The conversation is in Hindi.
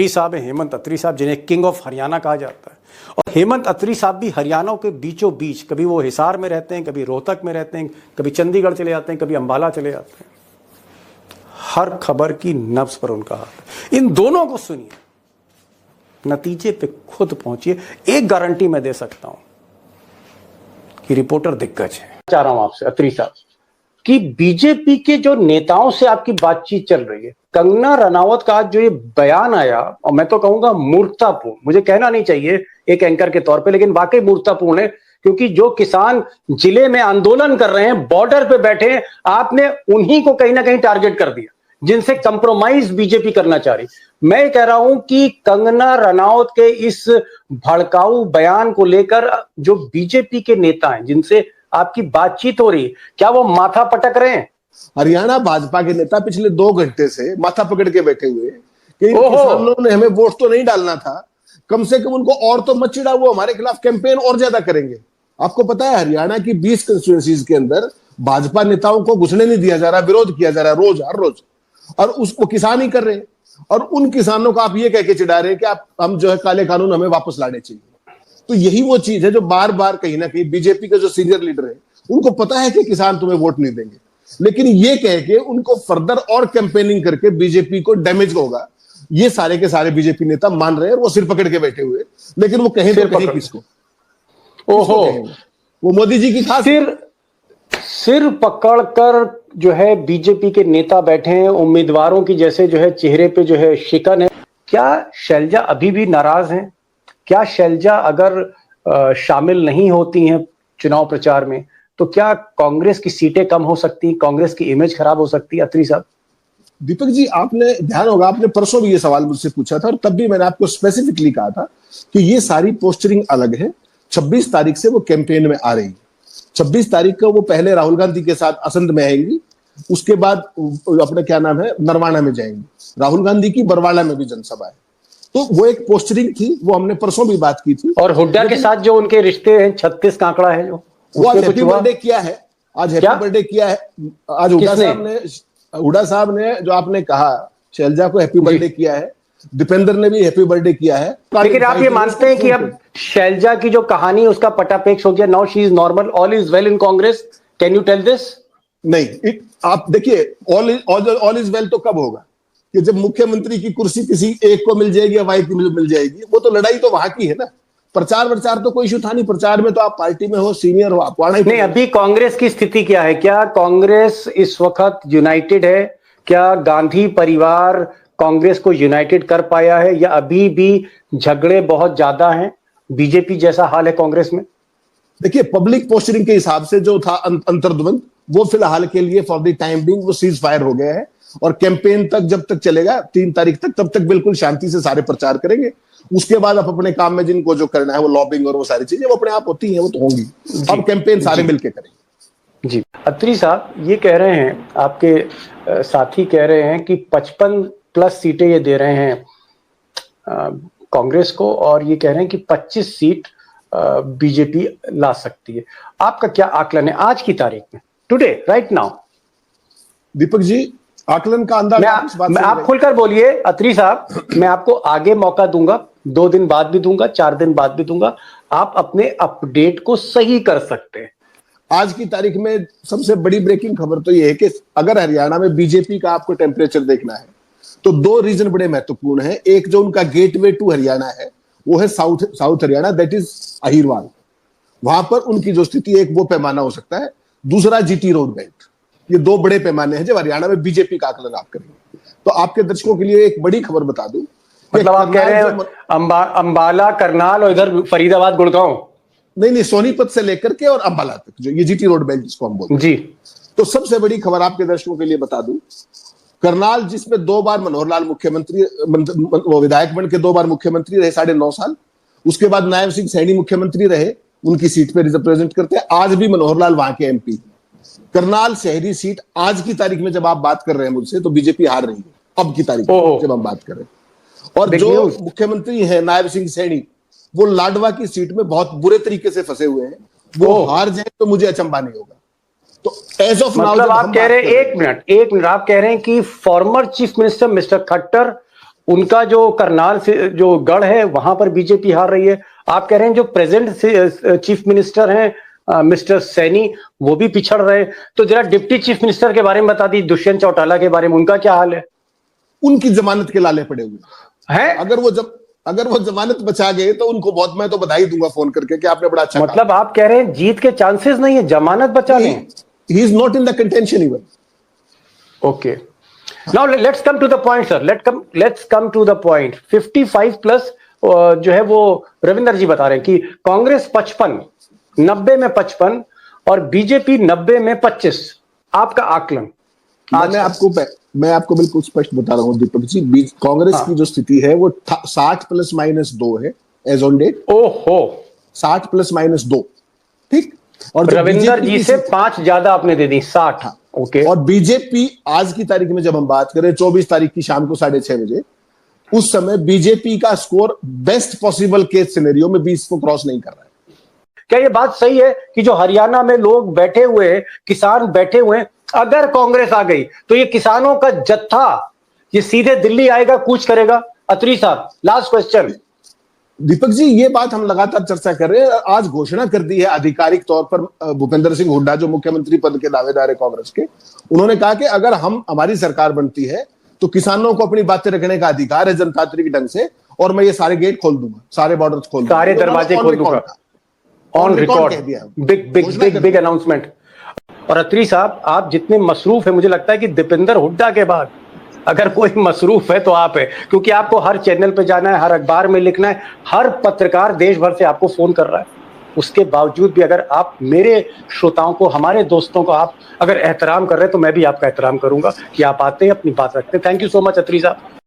अत्री साहब है, हेमंत अत्री साहब, जिन्हें किंग ऑफ हरियाणा कहा जाता है। और हेमंत अत्री साहब भी हरियाणा के बीचों बीच, कभी वो हिसार में रहते हैं, कभी रोहतक में रहते हैं, कभी चंडीगढ़ चले जाते हैं, कभी अंबाला चले जाते हैं। हर खबर की नब्ज पर उनका हाथ। इन दोनों को सुनिए, नतीजे पे खुद पहुंचिए। एक गारंटी मैं दे सकता हूं कि रिपोर्टर दिग्गज है। चाह रहा हूं आपसे अत्री साहब कि बीजेपी के जो नेताओं से आपकी बातचीत चल रही है, कंगना रनावत का आज जो ये बयान आया, और मैं तो कहूंगा मूर्खतापूर्ण, मुझे कहना नहीं चाहिए एक एंकर के तौर पे, लेकिन वाकई मूर्खतापूर्ण है, क्योंकि जो किसान जिले में आंदोलन कर रहे हैं, बॉर्डर पे बैठे हैं, आपने उन्हीं को कहीं ना कहीं टारगेट कर दिया जिनसे कंप्रोमाइज बीजेपी करना चाह रही। मैं कह रहा हूं कि कंगना रनावत के इस भड़काऊ बयान को लेकर जो बीजेपी के नेता हैं जिनसे आपकी बातचीत हो रही है, क्या वो माथा पटक रहे हैं? हरियाणा भाजपा के नेता पिछले 2 घंटे से माथा पकड़ के बैठे हुए हैं कि किसानों ने हमें वोट तो नहीं डालना था, कम से कम उनको और तो मत चिढ़ा, वो हमारे खिलाफ कैंपेन और ज्यादा करेंगे। आपको पता है हरियाणा की 20 कंस्टिट्यूएंसीज के अंदर भाजपा नेताओं को घुसने नहीं दिया जा रहा, विरोध किया जा रहा है रोज, हर रोज, और उसको किसान ही कर रहे हैं। और उन किसानों को आप ये कह के चिढ़ा रहे हैं कि आप हम जो है काले कानून हमें वापस लाने चाहिए। तो यही वो चीज है जो बार बार कहीं ना कहीं बीजेपी के जो सीनियर लीडर है उनको पता है कि किसान तुम्हें वोट नहीं देंगे, लेकिन ये कह के उनको फर्दर और कैंपेनिंग करके बीजेपी को डैमेज होगा, ये सारे के सारे बीजेपी नेता मान रहे हैं। और वो सिर पकड़ के बैठे हुए, लेकिन वो कहें तो कहें किसको? ओहो, वो मोदी जी की खास सिर पकड़कर जो है बीजेपी के नेता बैठे हैं, उम्मीदवारों की जैसे जो है चेहरे पे जो है शिकन है। क्या शैलजा अभी भी नाराज हैं? क्या शैलजा अगर शामिल नहीं होती हैं चुनाव प्रचार में तो क्या कांग्रेस की सीटें कम हो सकती, कांग्रेस की इमेज खराब हो सकती है? अत्री साहब, दीपक जी, आपने ध्यान होगा, आपने परसों भी ये सवाल मुझसे पूछा था और तब भी मैंने आपको स्पेसिफिकली कहा था कि ये सारी पोस्टरिंग अलग है। 26 तारीख से वो कैंपेन में आ रही है। 26 तारीख को वो पहले राहुल गांधी के साथ असंध में आएंगी, उसके बाद अपने क्या नाम है नरवाना में जाएंगी। राहुल गांधी की बरवाला में भी जनसभा है। तो वो एक पोस्टरिंग थी, वो हमने परसों भी बात की थी। और हुड्डा के साथ जो उनके रिश्ते हैं, 36 कांकड़ा है जो, वो आज हैप्पी बर्थडे किया है, आज हैप्पी बर्थडे किया है। आज हुड्डा साहब ने जो आपने कहा शैलजा को हैप्पी बर्थडे किया है, दीपेंद्र ने भी हैप्पी बर्थडे किया है। लेकिन आप ये मानते हैं कि अब शैलजा की जो कहानी उसका पटापेक्ष हो गया, now she is normal, all is well in Congress? Can you tell this? नहीं, आप देखिए, ऑल इज वेल तो कब होगा कि जब मुख्यमंत्री की कुर्सी किसी एक को मिल जाएगी या वाई को मिल जाएगी। वो तो लड़ाई तो वहां की है ना, प्रचार तो कोई इशू था नहीं। प्रचार में तो आप पार्टी में हो, सीनियर हो, आप आना ही नहीं। अभी कांग्रेस की स्थिति क्या है? क्या कांग्रेस इस वक्त यूनाइटेड है? क्या गांधी परिवार कांग्रेस को यूनाइटेड कर पाया है, या अभी भी झगड़े बहुत ज्यादा हैं? बीजेपी जैसा हाल है कांग्रेस में? देखिए, पब्लिक पोस्टरिंग के हिसाब से जो था अंतर्द्वंद, वो फिलहाल के लिए फॉर द टाइम बिंग वो सीज फायर हो गया है। और कैंपेन तक जब तक चलेगा 3 तारीख तक, तब तक बिल्कुल शांति से सारे प्रचार करेंगे। उसके बाद आप अपने काम में जिनको जो करना है, वो लॉबिंग और वो सारी चीजें वो अपने आप होती हैं, वो तो होंगी। अब कैंपेन सारे मिलकर करेंगे। जी, अत्री साहब ये कह रहे हैं, आपके साथी कह रहे हैं कि 55+ सीटें ये दे रहे हैं कांग्रेस को, और ये कह रहे हैं कि 25 सीट बीजेपी ला सकती है। आपका क्या आकलन है आज की तारीख में, today, right now? Deepak ji, आकलन का अंदाज आप खुलकर बोलिए अत्री साहब। मैं आपको आगे मौका दूंगा, 2 दिन बाद भी दूंगा, 4 दिन बाद भी दूंगा। आप अपने अपडेट को सही कर सकते हैं। आज की तारीख में सबसे बड़ी ब्रेकिंग खबर तो यह है कि अगर हरियाणा में बीजेपी का आपको टेम्परेचर देखना है तो 2 रीजन बड़े महत्वपूर्ण हैं। एक जो उनका गेटवे टू हरियाणा है वो है south Haryana, that is Ahirwal. वहां पर उनकी जो स्थिति एक वो पैमाना हो सकता है। दूसरा जीटी रोड बेल्ट। ये 2 बड़े पैमाने हैं जब हरियाणा में बीजेपी का आकलन आप करेंगे। तो आपके दर्शकों के लिए एक बड़ी खबर बता दूं, मतलब आप कह रहे हैं अंबाला, करनाल और इधर फरीदाबाद, गुड़गांव? नहीं, सोनीपत से लेकर के और अंबाला तक, जो ये जीटी रोड बेल्ट जिसको हम बोलते हैं। जी, तो सबसे बड़ी खबर आपके दर्शकों के लिए बता दूं, करनाल जिसमें 2 बार मनोहर लाल मुख्यमंत्री, वो विधायक बन के 2 बार मुख्यमंत्री रहे 9.5 साल। उसके बाद नायब सिंह सैनी मुख्यमंत्री रहे, उनकी सीट पे रिप्रेजेंट करते हैं। आज भी मनोहर लाल वहां के एमपी। करनाल शहरी सीट आज की तारीख में जब आप बात कर रहे हैं मुझसे, तो बीजेपी हार रही है अब की तारीख में जब हम बात कर रहे हैं। और जो मुख्यमंत्री है नायब सिंह सैनी, वो लाडवा की सीट में बहुत बुरे तरीके से फंसे हुए हैं। वो हार जाए तो मुझे अचंभा नहीं होगा। तो एज ऑफ नाउ, मतलब आप कह रहे हैं, एक मिनट, आप कह रहे हैं कि former chief minister mister Khattar उनका जो करनाल से जो गढ़ है वहां पर बीजेपी हार रही है। आप कह रहे हैं जो प्रेजेंट चीफ मिनिस्टर हैं मिस्टर सैनी वो भी पिछड़ रहे। तो जरा डिप्टी चीफ मिनिस्टर के बारे में बता दी, दुष्यंत चौटाला के बारे में, उनका क्या हाल है? उनकी जमानत के लाले पड़े हुए हैं। अगर वो जमानत बचा गए तो उनको बहुत, मैं तो बधाई दूंगा फोन करके कि आपने बड़ा अच्छा मतलब आप कह रहे हैं जीत के चांसेस नहीं है, जमानत बचा लें? He is not in the contention even. Okay, now let's come to the point sir, let's come to the point. 55 plus जो है वो रविंदर जी बता रहे हैं कि कांग्रेस 55, 90 में 55 और बीजेपी 90 में 25। आपका आकलन? मैं आपको बिल्कुल स्पष्ट बता रहा हूं दीपक जी, कांग्रेस की जो स्थिति है वो 60 ± 2 है एज ऑन डेट। ओहो, 60 ± 2, ठीक। और रविंदर जी से 5 ज्यादा आपने दे दी, 60। हाँ। ओके। और बीजेपी आज की तारीख में जब हम बात करें 24 तारीख की शाम को 6:30 बजे, उस समय बीजेपी का score best possible case scenario में 20 को क्रॉस नहीं कर रहा है। क्या ये बात सही है कि जो हरियाणा में लोग बैठे हुए, किसान बैठे हुए, अगर कांग्रेस आ गई तो ये किसानों का जत्था ये सीधे दिल्ली आएगा, कूच करेगा? अत्री साहब, लास्ट क्वेश्चन। दीपक जी, ये बात हम लगातार चर्चा कर रहे हैं। आज घोषणा कर दी है आधिकारिक तौर पर भूपेंद्र सिंह हुड्डा, जो मुख्यमंत्री पद के दावेदार है कांग्रेस के, उन्होंने कहा कि अगर हमारी सरकार बनती है तो किसानों को अपनी बातें रखने का अधिकार है जनतांत्रिक ढंग से, और मैं ये सारे गेट खोल दूंगा, सारे बॉर्डर खोल दूंगा, सारे दरवाजे खोल दूंगा। On record, big announcement. और अत्री साहब, आप जितने मसरूफ है, मुझे लगता है कि दीपेंद्र हुड्डा के बाद अगर कोई मसरूफ है तो आप है, क्योंकि आपको हर चैनल पे जाना है, हर अखबार में लिखना है, हर पत्रकार देश भर से आपको फोन कर रहा है। उसके बावजूद भी अगर आप मेरे श्रोताओं को, हमारे दोस्तों को आप अगर एहतराम कर रहे हैं तो मैं भी आपका एहतराम करूंगा कि आप आते हैं, अपनी बात रखते हैं। थैंक यू सो मच अत्री साहब।